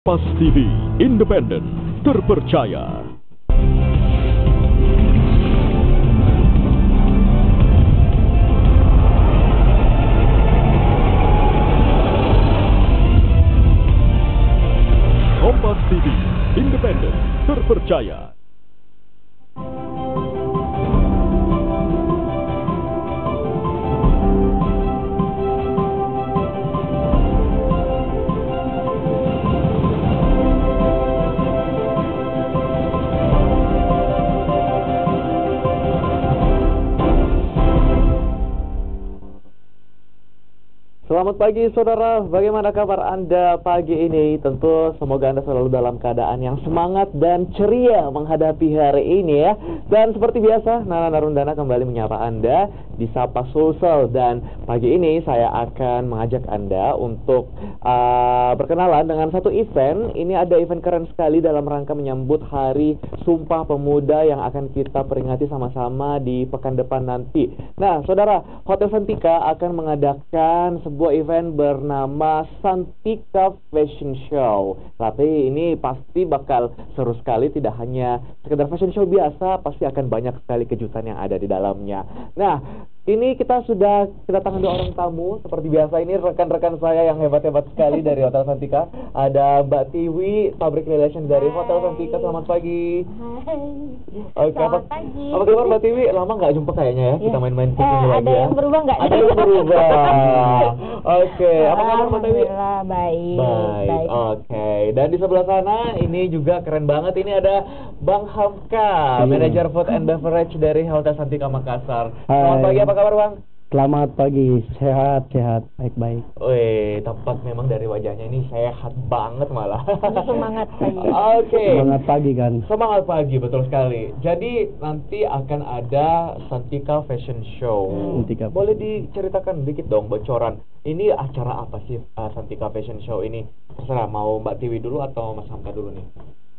Kompas TV, independen, terpercaya. Kompas TV, independen, terpercaya. Selamat pagi saudara, bagaimana kabar Anda pagi ini? Tentu semoga Anda selalu dalam keadaan yang semangat dan ceria menghadapi hari ini ya. Dan seperti biasa, Nana Narundana kembali menyapa Anda di Sapa Sulsel. Dan pagi ini saya akan mengajak Anda untuk berkenalan dengan satu event. Ini ada event keren sekali dalam rangka menyambut Hari Sumpah Pemuda yang akan kita peringati sama-sama di pekan depan nanti. Nah saudara, Hotel Santika akan mengadakan sebuah event bernama Santika Fashion Show. Tapi ini pasti bakal seru sekali, tidak hanya sekedar fashion show biasa, pasti akan banyak sekali kejutan yang ada di dalamnya. Nah, ini kita sudah kedatangan dua orang tamu. Seperti biasa ini rekan-rekan saya yang hebat-hebat sekali dari Hotel Santika. Ada Mbak Tiwi, Public Relations dari Hotel Santika. Selamat pagi. Hai. Oke, Selamat pagi. Apa kabar Mbak Tiwi? Lama nggak jumpa kayaknya ya? Kita main-main kucing lagi ada ya. yang berubah nggak? Ada yang berubah. Oke, apa kabar Mbak Tiwi? Alhamdulillah baik. Baik. Oke. Dan di sebelah sana ini juga keren banget. Ini ada Bang Hamka, Manager Food and Beverage dari Hotel Santika Makassar. Selamat pagi, apa kabar Bang? Selamat pagi, sehat, baik-baik. Wih, tampak memang dari wajahnya ini sehat banget malah. Semangat pagi. Oke. Semangat pagi kan? Semangat pagi, betul sekali. Jadi nanti akan ada Santika Fashion Show. Santika. Boleh diceritakan dikit dong bocoran. Ini acara apa sih Santika Fashion Show ini? Terserah mau Mbak Tiwi dulu atau Mas Hamka dulu nih.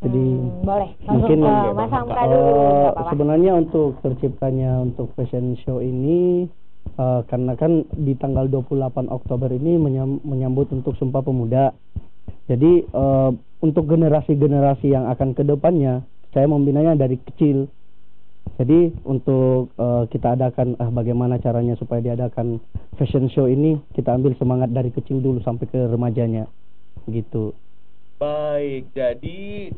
Jadi boleh mungkin langsung ke Mas Hamka dulu. Nggak apa-apa. sebenarnya untuk terciptanya untuk fashion show ini karena kan di tanggal 28 Oktober ini menyambut untuk Sumpah Pemuda. Jadi untuk generasi-generasi yang akan ke depannya, saya membinanya dari kecil. Jadi untuk kita adakan bagaimana caranya supaya diadakan fashion show ini, kita ambil semangat dari kecil dulu sampai ke remajanya gitu. Baik, jadi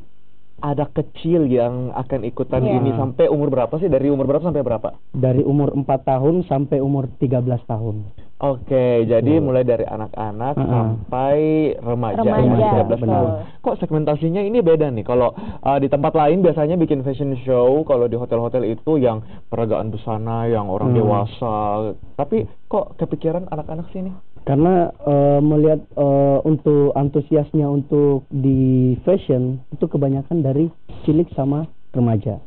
ada kecil yang akan ikutan Iya. ini sampai umur berapa sih? Dari umur berapa sampai berapa? Dari umur 4 tahun sampai umur 13 tahun. Oke, jadi mulai dari anak-anak sampai remaja, Remaja, ya, 13 betul. tahun. Kok segmentasinya ini beda nih? Kalau di tempat lain biasanya bikin fashion show, kalau di hotel-hotel itu yang peragaan busana, yang orang dewasa. Tapi kok kepikiran anak-anak sini? Karena melihat untuk antusiasnya untuk di fashion itu kebanyakan dari cilik sama remaja.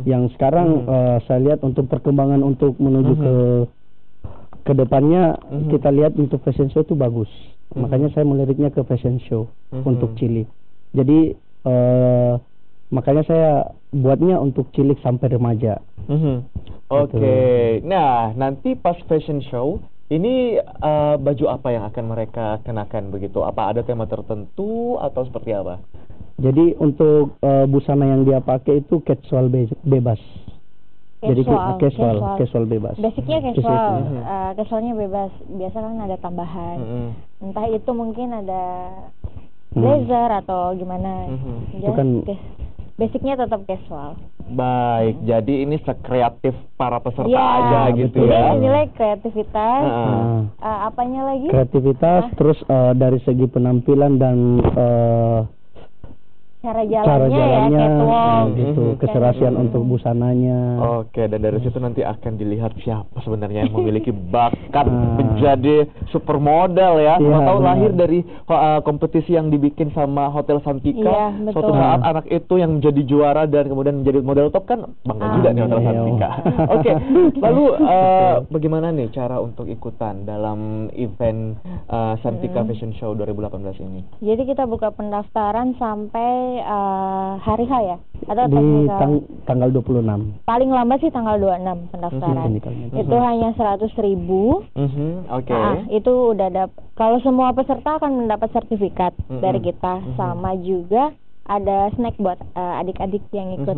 Yang sekarang saya lihat untuk perkembangan untuk menuju ke depannya kita lihat untuk fashion show itu bagus. Makanya saya meliriknya ke fashion show untuk cilik. Jadi makanya saya buatnya untuk cilik sampai remaja. Oke. Nah, nanti pas fashion show ini baju apa yang akan mereka kenakan begitu? Apa ada tema tertentu atau seperti apa? Jadi untuk busana yang dia pakai itu casual bebas. Jadi casual bebas. Basicnya casual, casualnya bebas. Biasa kan ada tambahan. Entah itu mungkin ada blazer atau gimana. Itu kan basicnya tetap casual. Baik, jadi ini sekreatif para peserta Iya, aja gitu betul. ya. Jadi nilai kreativitas. Apanya lagi? Kreativitas, terus dari segi penampilan dan Cara cara jalannya ya, jalannya catwalk. gitu, keserasian untuk busananya. Oke, dan dari situ nanti akan dilihat siapa sebenarnya yang memiliki bakat menjadi supermodel ya. Siapa Iya, tahu benar. lahir dari kompetisi yang dibikin sama Hotel Santika. Iya, betul. Suatu saat anak itu yang menjadi juara dan kemudian menjadi model top kan bangga juga nih Hotel iya. Santika. Oke, lalu bagaimana nih cara untuk ikutan dalam event Santika Fashion Show 2018 ini? Jadi kita buka pendaftaran sampai hari H ya. atau di technical. tanggal 26. Paling lambat sih tanggal 26 pendaftaran. Technical meeting. Itu hanya 100.000. Oke. Itu udah kalau semua peserta akan mendapat sertifikat dari kita, sama juga ada snack buat adik-adik yang ikut.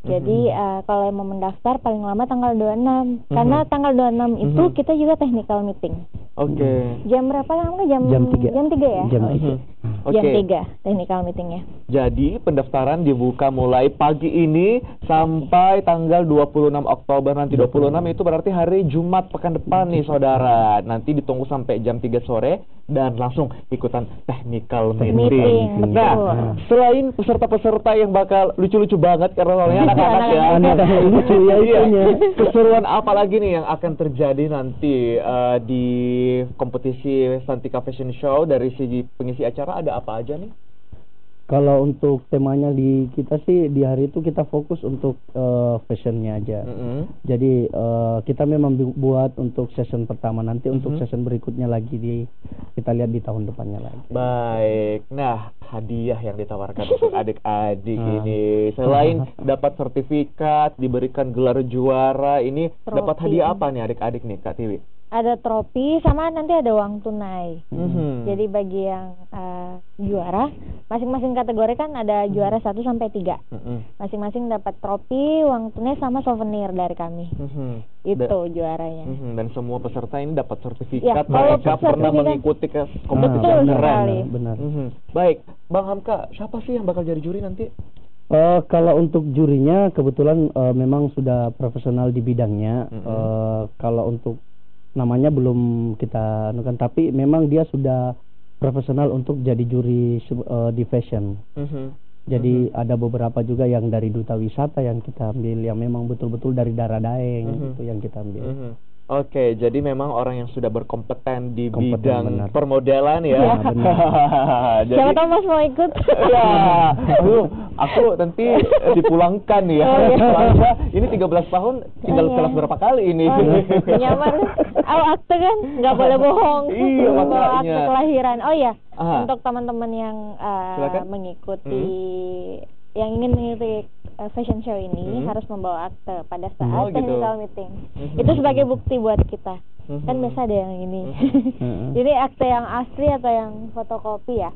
Jadi kalau yang mau mendaftar paling lama tanggal 26. Karena tanggal 26 itu kita juga technical meeting. Oke. Jam berapa namanya? Jam 3. Jam 3 ya? Jam 3. Jam 3 technical meetingnya. Jadi pendaftaran dibuka mulai pagi ini sampai tanggal 26 Oktober nanti. 26 itu berarti hari Jumat pekan depan nih saudara. Nanti ditunggu sampai jam 3 sore dan langsung ikutan technical meeting. Nah, selain peserta-peserta yang bakal lucu-lucu banget karena soalnya anak-anak ya. Anak-anak lucu ya itunya. Keseruan apa lagi nih yang akan terjadi nanti di kompetisi Santika Fashion Show? Dari segi pengisi acara ada apa aja nih? Kalau untuk temanya di kita sih di hari itu kita fokus untuk fashionnya aja. Jadi kita memang buat untuk session pertama, nanti untuk session berikutnya lagi kita lihat di tahun depannya lagi. Baik. Nah, hadiah yang ditawarkan untuk adik-adik ini selain dapat sertifikat, diberikan gelar juara, ini dapat hadiah apa nih adik-adik nih Kak Tiwi? Ada trofi sama nanti ada uang tunai. Jadi bagi yang juara, masing-masing kategori kan ada juara 1 sampai 3. Masing-masing dapat trofi, uang tunai sama souvenir dari kami. Itu juaranya. Dan semua peserta ini dapat sertifikat. Ya, mereka pernah mengikuti ke kompetisi betul yang keren. sekali. Benar. Baik, Bang Hamka, siapa sih yang bakal jadi juri nanti? Kalau untuk jurinya kebetulan memang sudah profesional di bidangnya. Kalau untuk namanya belum kita anukan, tapi memang dia sudah profesional untuk jadi juri di fashion. Jadi ada beberapa juga yang dari duta wisata yang kita ambil, yang memang betul-betul dari Darah Daeng itu yang kita ambil. Oke, jadi memang orang yang sudah berkompeten di bidang permodelan ya. Jadi, siapa tahu Mas mau ikut? Ya, aku nanti dipulangkan ya. Soalnya ini 13 tahun tinggal kelas berapa kali ini? Nyamar. Akte kan nggak boleh bohong. Iya, makanya. Akte kelahiran. Oh ya, untuk teman-teman yang mengikuti yang ingin mengikuti fashion show ini harus membawa akte pada saat technical meeting. Itu sebagai bukti buat kita. Kan biasa ada yang ini. Jadi akte yang asli atau yang fotokopi ya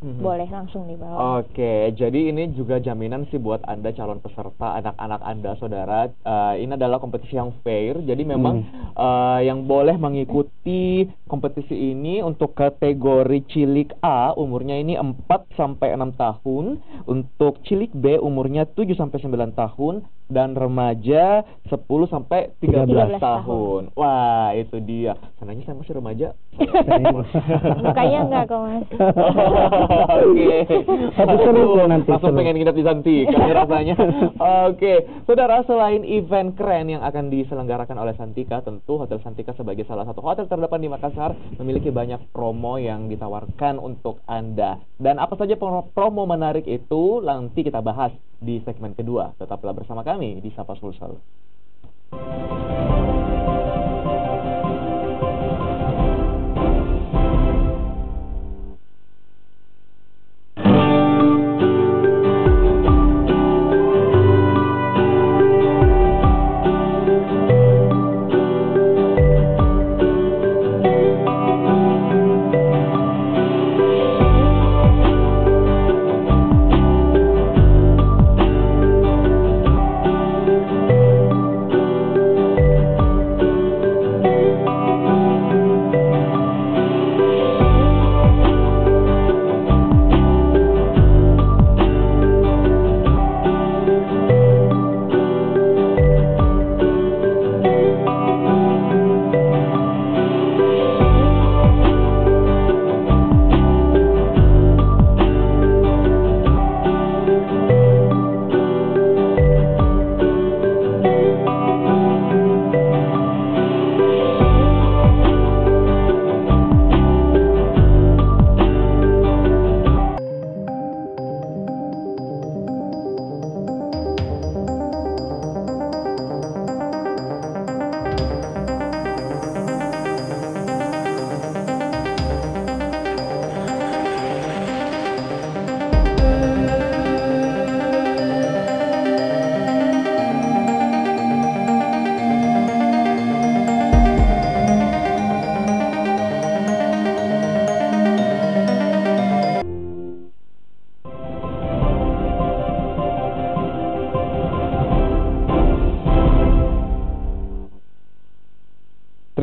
boleh langsung dibawa. Oke, jadi ini juga jaminan sih buat Anda calon peserta, anak-anak Anda, saudara. Ini adalah kompetisi yang fair. Jadi memang yang boleh mengikuti kompetisi ini untuk kategori cilik A umurnya ini 4 sampai 6 tahun, untuk cilik B umurnya 7 sampai 9 tahun, dan remaja 10 sampai 13 tahun. Wah, itu dia. Sananya saya masih remaja. Mukanya enggak kok, Mas. Oke. Nanti langsung pengen nginep di Santika rasanya. Oke, saudara, selain event keren yang akan diselenggarakan oleh Santika, tentu Hotel Santika sebagai salah satu hotel terdepan di Makassar memiliki banyak promo yang ditawarkan untuk Anda. Dan apa saja promo menarik itu nanti kita bahas di segmen kedua. Tetaplah bersama kami di Sapa Sulsel.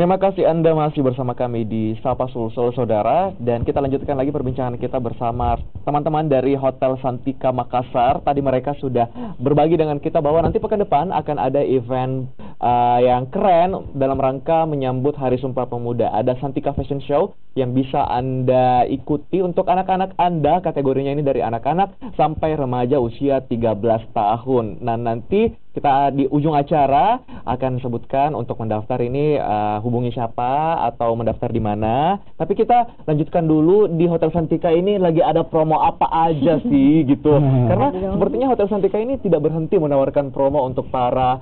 Terima kasih Anda masih bersama kami di Sapa Sulsel Saudara, dan kita lanjutkan lagi perbincangan kita bersama teman-teman dari Hotel Santika Makassar. Tadi mereka sudah berbagi dengan kita bahwa nanti pekan depan akan ada event yang keren dalam rangka menyambut Hari Sumpah Pemuda. Ada Santika Fashion Show yang bisa Anda ikuti untuk anak-anak Anda, kategorinya ini dari anak-anak sampai remaja usia 13 tahun. Nah, nanti kita di ujung acara akan sebutkan untuk mendaftar ini hubungi siapa atau mendaftar di mana. Tapi kita lanjutkan dulu, di Hotel Santika ini lagi ada promo apa aja sih gitu. Karena sepertinya Hotel Santika ini tidak berhenti menawarkan promo untuk para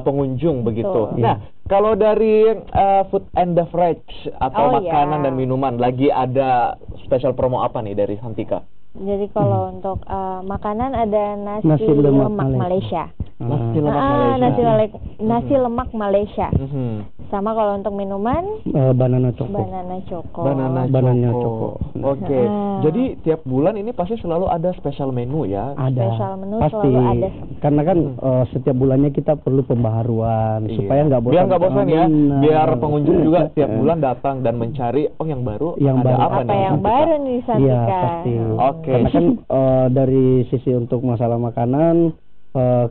pengunjung begitu. Nah, kalau dari food and beverage atau makanan dan minuman, lagi ada special promo apa nih dari Santika? Jadi kalau untuk makanan ada nasi lemak Malaysia. Nasi lemak Malaysia. Nasi lemak Malaysia. Sama kalau untuk minuman banana choco. Banana choco. Oke. Jadi tiap bulan ini pasti selalu ada special menu ya? Ada. Special menu pasti. selalu ada. Karena kan setiap bulannya kita perlu pembaharuan supaya nggak bosan. Biar nggak bosan ya. Biar pengunjung juga tiap bulan datang dan mencari yang baru. Apa nih? Yang baru nih Santika. Iya pasti. Oke. Karena kan dari sisi untuk masalah makanan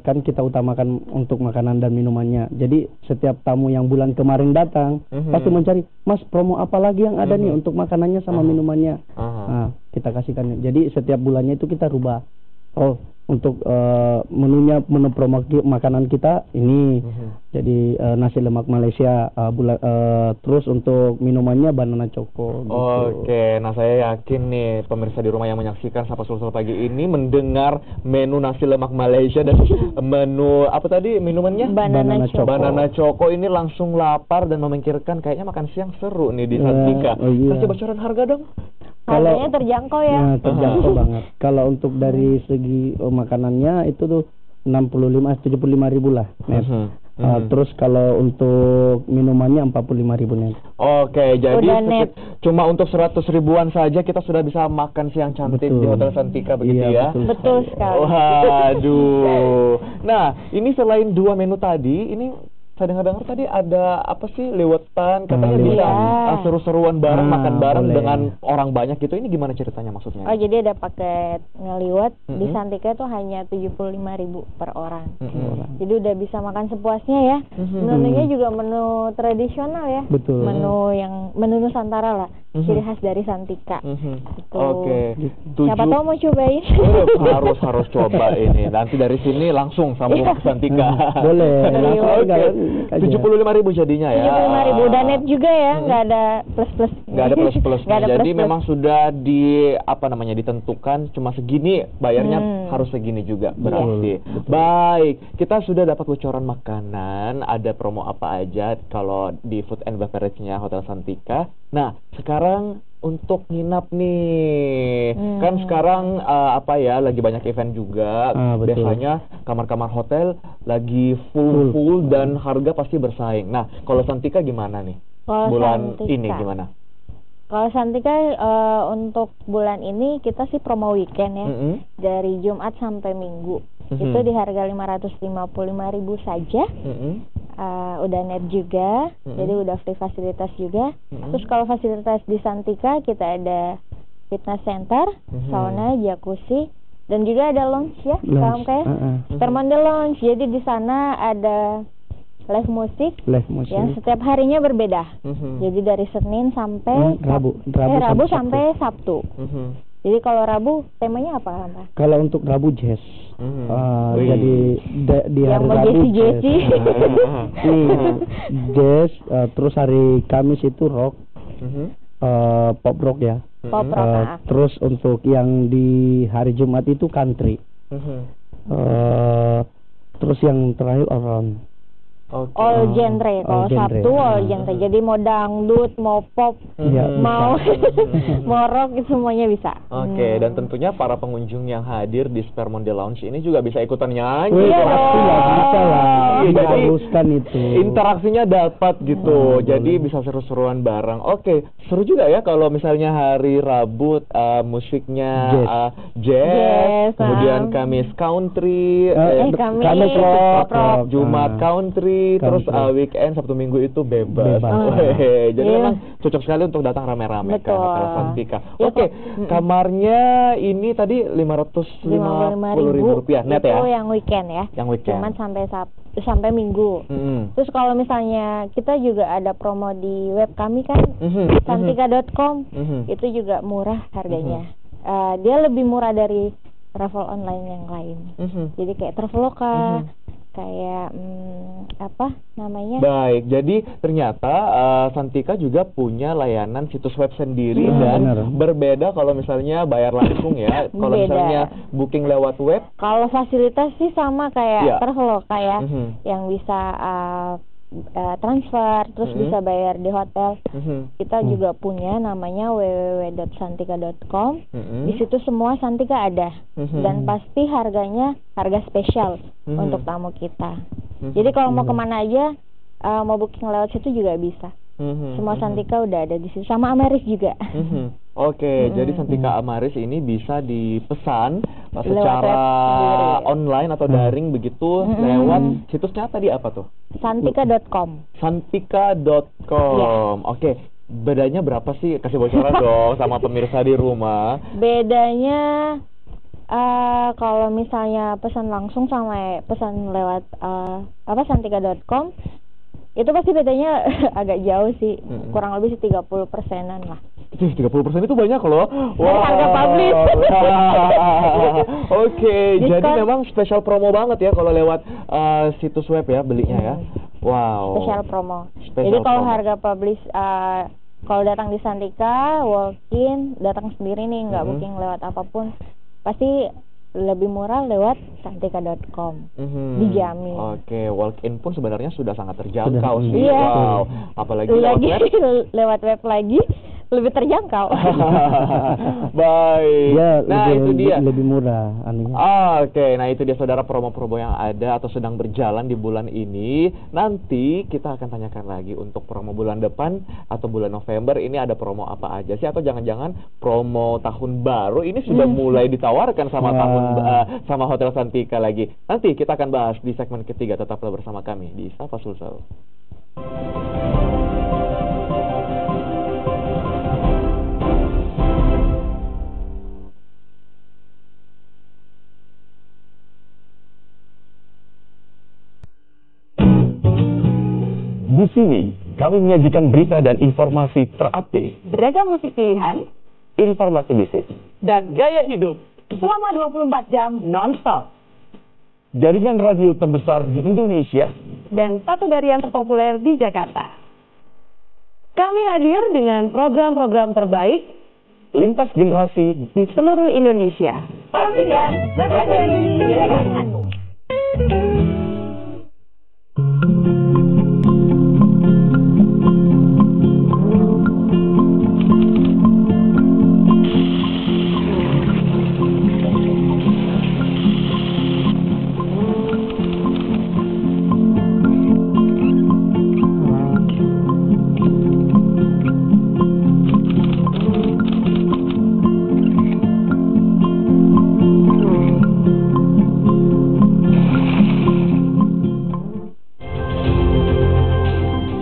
kan kita utamakan untuk makanan dan minumannya. Jadi setiap tamu yang bulan kemarin datang pasti mencari, Mas, promo apa lagi yang ada nih untuk makanannya sama minumannya. Nah, kita kasihkan. Jadi setiap bulannya itu kita rubah. Oh, untuk menu promo makanan kita ini. Jadi nasi lemak Malaysia, terus untuk minumannya banana choco gitu. Oke, nah saya yakin nih pemirsa di rumah yang menyaksikan Sapa Sulsel pagi ini mendengar menu nasi lemak Malaysia dan menu apa tadi minumannya? Banana choco ini langsung lapar dan memikirkan kayaknya makan siang seru nih di Santika. Kasih bocoran harga dong. Harganya terjangkau ya. Terjangkau banget. Kalau untuk dari segi makanannya itu tuh 75 ribu lah net. Terus kalau untuk minumannya 45.000 net. Oke, jadi cuma untuk 100 ribuan saja kita sudah bisa makan siang cantik di Hotel Santika begitu ya. Betul sekali. Waduh. Nah, ini selain dua menu tadi, ini saya dengar tadi ada apa sih liwetan, katanya bisa seru-seruan bareng, makan bareng dengan orang banyak gitu. Ini gimana ceritanya maksudnya? Oh, jadi ada paket ngeliwet di Santika itu hanya 75.000 per orang. Jadi udah bisa makan sepuasnya ya. Menunya juga menu tradisional ya. Betul. Menu Nusantara lah. Ciri khas dari Santika. Gitu. Oke. Siapa tahu mau cobain? harus coba ini. Nanti dari sini langsung sambung ke Santika. Boleh. Oke. 75.000 jadinya ya. 75.000 udah net juga ya, nggak ada plus-plus. Nggak ada plus-plusnya. Jadi memang sudah ditentukan cuma segini, bayarnya harus segini juga berarti. Baik, kita sudah dapat bocoran makanan, ada promo apa aja kalau di food and beverage-nya Hotel Santika. Nah, sekarang untuk nginap nih, kan sekarang lagi banyak event juga. Biasanya kamar-kamar hotel lagi full dan harga pasti bersaing. Nah, kalau Santika gimana nih? Bulan ini gimana? Kalau Santika untuk bulan ini kita sih promo weekend ya, dari Jumat sampai Minggu. Itu di harga 555.000 saja. Udah net juga, jadi udah free fasilitas juga. Terus kalau fasilitas di Santika kita ada fitness center, sauna, jacuzzi, dan juga ada lounge ya, kayak Spermonde Lounge. Jadi di sana ada live musik yang setiap harinya berbeda. Jadi dari Senin sampai Rabu sampai Sabtu. Jadi kalau Rabu temanya apa? Kalau untuk Rabu jazz. Jadi di hari Rabu jazz, terus hari Kamis itu rock. Pop rock ya. Terus untuk yang di hari Jumat itu country. Terus yang terakhir around. All genre. Kalau Sabtu all genre. Jadi mau dangdut, mau pop, mau rock, itu semuanya bisa. Oke, dan tentunya para pengunjung yang hadir di Spermonde Lounge ini juga bisa ikutan nyanyi. Iya lah. Jadi itu interaksinya dapat gitu. Jadi bisa seru-seruan bareng. Oke, seru juga ya kalau misalnya hari Rabu musiknya jazz, kemudian Kamis country, Kamis rock, Jumat country, terus weekend Sabtu Minggu itu bebas. Jadi memang cocok sekali untuk datang rame-rame ke Hotel Santika. Oke, kamarnya ini tadi Rp550.000 net ya. Itu yang weekend ya. Yang weekend. Cuman sampai Minggu. Terus kalau misalnya kita juga ada promo di web kami kan, santika.com, itu juga murah harganya. Dia lebih murah dari travel online yang lain. Jadi kayak Traveloka, kayak apa namanya? Baik, jadi ternyata Santika juga punya layanan situs web sendiri dan berbeda kalau misalnya bayar langsung ya. Kalau misalnya booking lewat web, kalau fasilitas sih sama kayak Traveloka ya, yang bisa transfer, terus bisa bayar di hotel. Kita juga punya namanya www.santika.com. Di situ semua Santika ada, dan pasti harganya harga spesial untuk tamu kita. Jadi kalau mau kemana aja, mau booking lewat situ juga bisa. Semua Santika udah ada di situ, sama Ameris juga. Oke, jadi Santika Amaris ini bisa dipesan secara online atau daring begitu lewat situsnya tadi apa tuh? Santika.com. Santika.com. Oke, bedanya berapa sih? Kasih bocoran dong sama pemirsa di rumah. Bedanya kalau misalnya pesan langsung sama pesan lewat santika.com, itu pasti bedanya agak jauh sih, kurang lebih 30%-an lah. 30% itu banyak loh. Wah, harga publish. Oke, jadi memang spesial promo banget ya kalau lewat situs web ya belinya ya. Wow. Spesial promo. Jadi kalau harga publish, kalau datang di Santika, walk-in, datang sendiri nih, nggak booking lewat apapun, pasti lebih murah lewat santika.com. Dijamin. Oke, walk-in pun sebenarnya sudah sangat terjangkau sih. Iya. Wow. Apalagi lewat web. Lewat web lagi lebih terjangkau. Baik. Ya, nah, itu dia. Lebih murah anunya. Oke, nah itu dia saudara promo-promo yang ada atau sedang berjalan di bulan ini. Nanti kita akan tanyakan lagi untuk promo bulan depan atau bulan November ini ada promo apa aja sih, atau jangan-jangan promo tahun baru ini sudah mulai ditawarkan sama sama Hotel Santika lagi. Nanti kita akan bahas di segmen ketiga. Tetaplah bersama kami di Sapa Sulsel. Di sini, kami menyajikan berita dan informasi terupdate, beragam musik pilihan, informasi bisnis, dan gaya hidup selama 24 jam non-stop. Jaringan radio terbesar di Indonesia Dan satu dari yang terpopuler di Jakarta. Kami hadir dengan program-program terbaik lintas generasi di seluruh Indonesia. Pastikan berada di pilihanmu.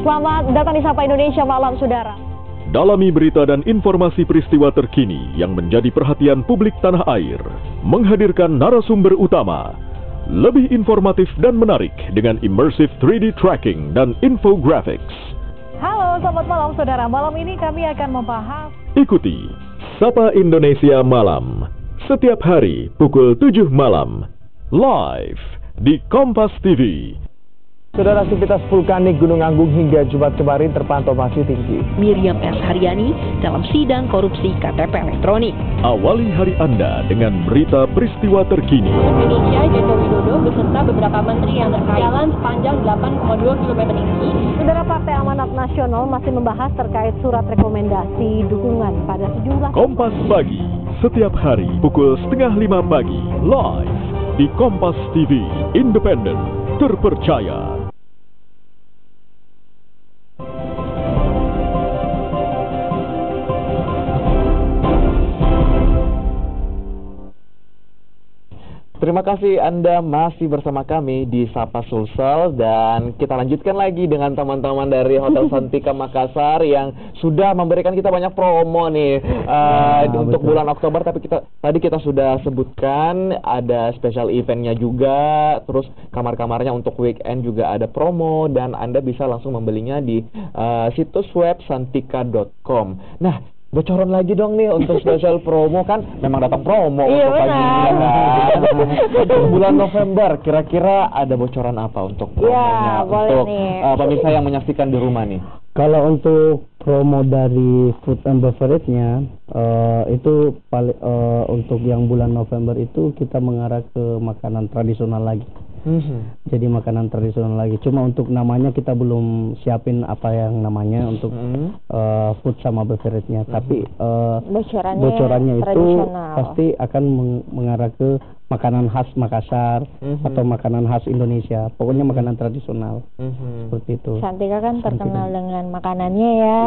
Selamat datang di Sapa Indonesia Malam, saudara. Dalami berita dan informasi peristiwa terkini yang menjadi perhatian publik tanah air. Menghadirkan narasumber utama. Lebih informatif dan menarik dengan immersive 3D tracking dan infographics. Halo, selamat malam saudara. Malam ini kami akan membahas. Ikuti Sapa Indonesia Malam. Setiap hari pukul 7 malam. Live di Kompas TV. Saudara, aktivitas vulkanik Gunung Agung hingga Jumat kemarin terpantau masih tinggi. Miriam S. Haryani dalam sidang korupsi KTP elektronik. Awali hari Anda dengan berita peristiwa terkini. Indonesia, Joko Widodo beserta beberapa menteri yang terkait jalan sepanjang 8,2 km ini. Saudara, Partai Amanat Nasional masih membahas terkait surat rekomendasi dukungan pada sejumlah. Kompas Pagi, setiap hari pukul 4:30 pagi, live di Kompas TV, independen, terpercaya. Terima kasih Anda masih bersama kami di Sapa Sulsel, dan kita lanjutkan lagi dengan teman-teman dari Hotel Santika Makassar yang sudah memberikan kita banyak promo nih untuk bulan Oktober. Tapi tadi kita sudah sebutkan ada special eventnya juga, terus kamar-kamarnya untuk weekend juga ada promo, dan Anda bisa langsung membelinya di situs web santika.com. Nah, bocoran lagi dong nih untuk special promo, kan memang datang promo untuk pagi untuk bulan November. Kira-kira ada bocoran apa untuk promonya untuk pemirsa yang menyaksikan di rumah nih? Kalau untuk promo dari food and beverage-nya itu untuk yang bulan November itu kita mengarah ke makanan tradisional lagi. Jadi makanan tradisional lagi. Cuma untuk namanya kita belum siapin apa yang namanya untuk food sama beverage-nya. Tapi bocorannya itu pasti akan mengarah ke makanan khas Makassar atau makanan khas Indonesia. Pokoknya makanan tradisional. Seperti itu. Santika kan terkenal dengan makanannya ya.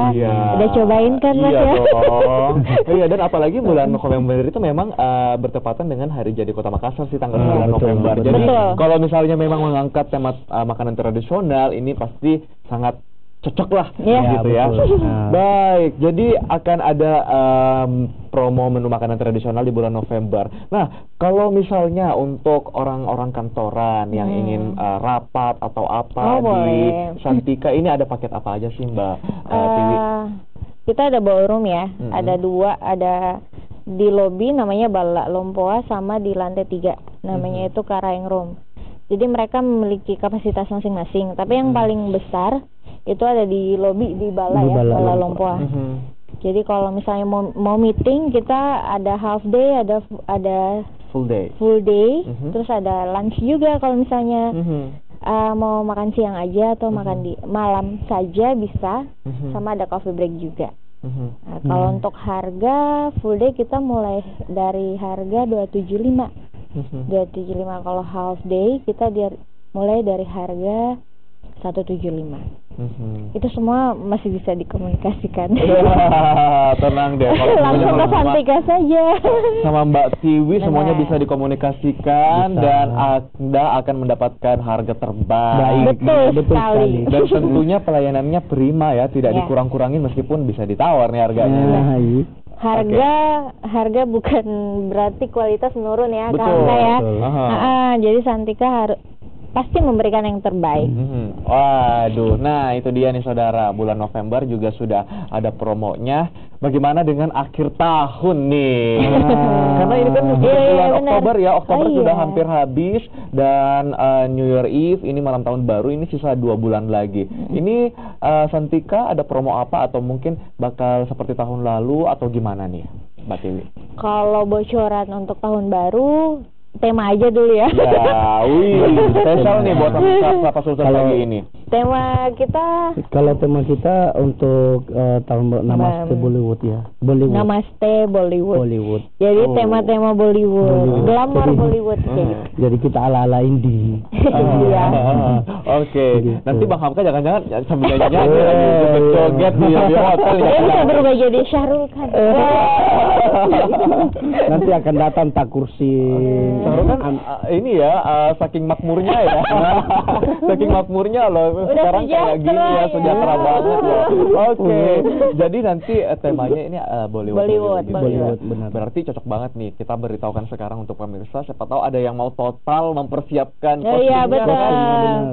Udah cobain kan Mas ya? Iya, dan apalagi bulan November itu memang bertepatan dengan hari jadi Kota Makassar sih, tanggal 9 November. Jadi kalau misalnya memang mengangkat tema makanan tradisional, ini pasti sangat cocok lah gitu ya. Baik, jadi akan ada promo menu makanan tradisional di bulan November. Nah, kalau misalnya untuk orang-orang kantoran yang ingin rapat atau apa di Santika, ini ada paket apa aja sih Mbak Tiwi? Kita ada ballroom ya, ada 2, ada di lobi namanya Balak Lompoa, sama di lantai 3 namanya itu Karaeng Room. Jadi mereka memiliki kapasitas masing-masing, tapi yang paling besar itu ada di lobi di Bala ya, Bala Lompoa. Jadi kalau misalnya mau meeting, kita ada half day, ada full day, terus ada lunch juga kalau misalnya mau makan siang aja atau makan di malam saja bisa, sama ada coffee break juga. Nah, kalau untuk harga full day kita mulai dari harga 275. 275. Kalau half day kita mulai dari harga 175. Itu semua masih bisa dikomunikasikan. Tenang deh, kalau langsung ke Santika saja. Sama Mbak Tiwi semuanya bisa dikomunikasikan, dan Anda akan mendapatkan harga terbaik. Betul sekali. Dan tentunya pelayanannya prima ya, tidak dikurang-kurangin meskipun bisa ditawar nih harganya. Harga bukan berarti kualitas menurun ya, Kak ya. Jadi Santika pasti memberikan yang terbaik. Waduh, nah itu dia nih saudara, bulan November juga sudah ada promonya. Bagaimana dengan akhir tahun nih? Karena ini kan bulan Oktober ya, Oktober sudah hampir habis, dan New Year Eve ini malam tahun baru, ini sisa 2 bulan lagi. Ini Santika ada promo apa, atau mungkin bakal seperti tahun lalu atau gimana nih Mbak Tiwi? Kalau bocoran untuk tahun baru, tema aja dulu ya. Spesial nih buat Sapa Sulsel pagi ini. Tema kita, kalau tema kita untuk tahun Namaste Bollywood ya. Namaste Bollywood. Jadi tema-tema Bollywood, glamour Bollywood gitu. Jadi kita ala-ala indie. Oke. Nanti Bang Hamka jangan-jangan sambil nyanyi joget di hotel ya. Bisa berubah jadi Syahrul Khan. Nanti akan datang tak kursi. Syahrul kan ini ya, saking makmurnya ya. Saking makmurnya loh. Sekarang kayak gini ya, sejahtera banget ya. Oke. Jadi nanti temanya ini Bollywood. Benar. Berarti cocok banget nih kita beritahukan sekarang untuk pemirsa, siapa tahu ada yang mau total mempersiapkan kostumnya. Iya, betul.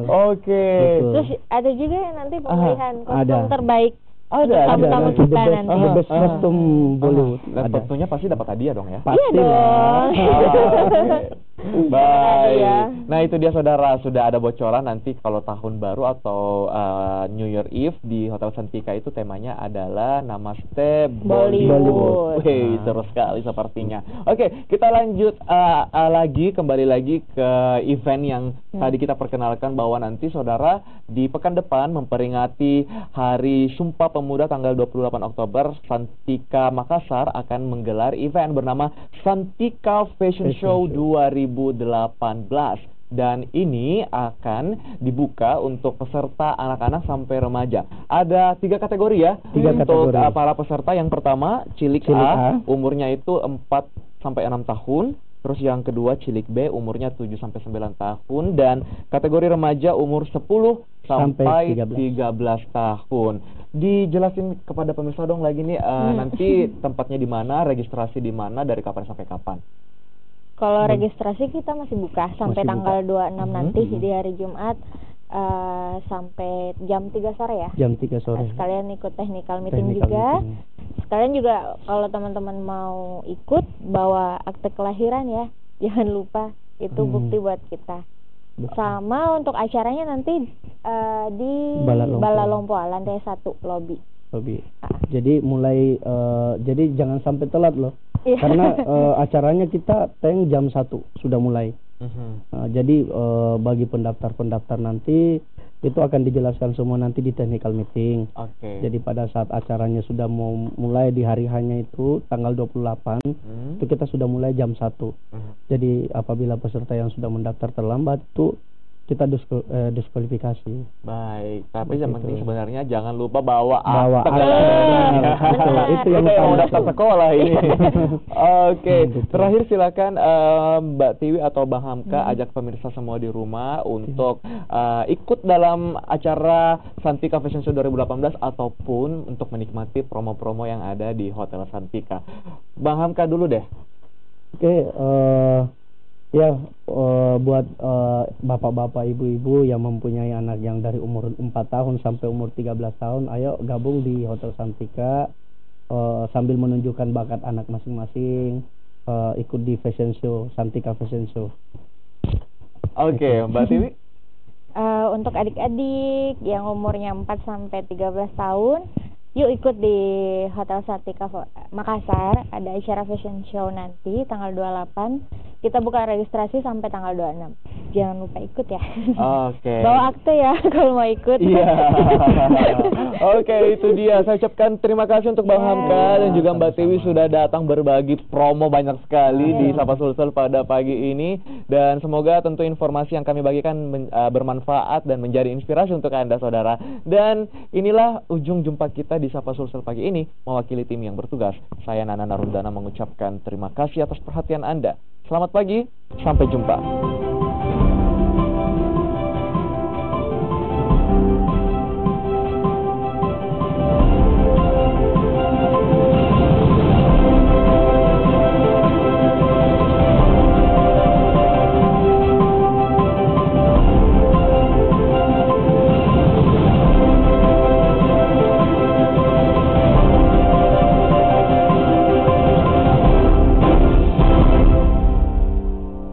Oke. Terus ada juga yang nanti pemilihan kostum terbaik. Ada tamu kita nanti. Best kostum Bollywood. Dan tentunya pasti dapat hadiah dong ya. Iya dong. Baik. Nah itu dia saudara, sudah ada bocoran nanti kalau tahun baru atau New Year Eve di Hotel Santika itu temanya adalah Namaste Bollywood. Seru sekali sepertinya. Oke, kita lanjut kembali lagi ke event yang tadi kita perkenalkan, bahwa nanti saudara di pekan depan memperingati Hari Sumpah Pemuda tanggal 28 Oktober, Santika Makassar akan menggelar event bernama Santika Fashion Show 2018, dan ini akan dibuka untuk peserta anak-anak sampai remaja. Ada 3 kategori ya. Untuk para peserta. Yang pertama cilik A, umurnya itu 4 sampai 6 tahun. Terus yang kedua cilik B umurnya 7 sampai 9 tahun, dan kategori remaja umur 10 sampai 13 tahun. Dijelasin kepada pemirsa dong lagi nih, nanti tempatnya di mana, registrasi di mana, dari kapan sampai kapan? Kalau registrasi kita masih buka sampai tanggal 26 nanti di hari Jumat, sampai jam 3 sore ya. Jam 3 sore. Sekalian ikut technical meeting juga. Sekalian juga kalau teman-teman mau ikut bawa akte kelahiran ya. Jangan lupa, itu bukti buat kita. Sama untuk acaranya nanti di Bala Lompoa lantai 1 lobby. Jadi mulai jadi jangan sampai telat loh. Karena acaranya kita jam 1 sudah mulai. Jadi bagi pendaftar nanti itu akan dijelaskan semua nanti di technical meeting. Jadi pada saat acaranya sudah mau mulai di hari hanya itu tanggal 28 itu kita sudah mulai jam 1. Jadi apabila peserta yang sudah mendaftar terlambat itu kita diskualifikasi. Baik, tapi yang penting sebenarnya jangan lupa bawa itu yang mau daftar sekolah ini. Terakhir silakan Mbak Tiwi atau Bang Hamka ajak pemirsa semua di rumah untuk ikut dalam acara Santika Fashion Show 2018 ataupun untuk menikmati promo-promo yang ada di Hotel Santika. Bang Hamka dulu deh. Buat bapak-bapak, ibu-ibu yang mempunyai anak yang dari umur 4 tahun sampai umur 13 tahun, ayo gabung di Hotel Santika sambil menunjukkan bakat anak masing-masing, ikut di Fashion Show, Santika Fashion Show. Mbak Tiwi? Untuk adik-adik yang umurnya 4 sampai 13 tahun, yuk ikut di Hotel Santika Makassar, ada acara Fashion Show nanti tanggal 28. Kita buka registrasi sampai tanggal 26. Jangan lupa ikut ya. Bawa akte ya kalau mau ikut. Itu dia. Saya ucapkan terima kasih untuk Bang Hamka dan juga Mbak Tiwi sudah datang berbagi promo banyak sekali di Sapa Sulsel pada pagi ini. Dan semoga tentu informasi yang kami bagikan bermanfaat dan menjadi inspirasi untuk Anda saudara. Dan inilah ujung jumpa kita di Sapa Sulsel pagi ini. Mewakili tim yang bertugas, saya Nana Narundana mengucapkan terima kasih atas perhatian Anda. Selamat pagi, sampai jumpa.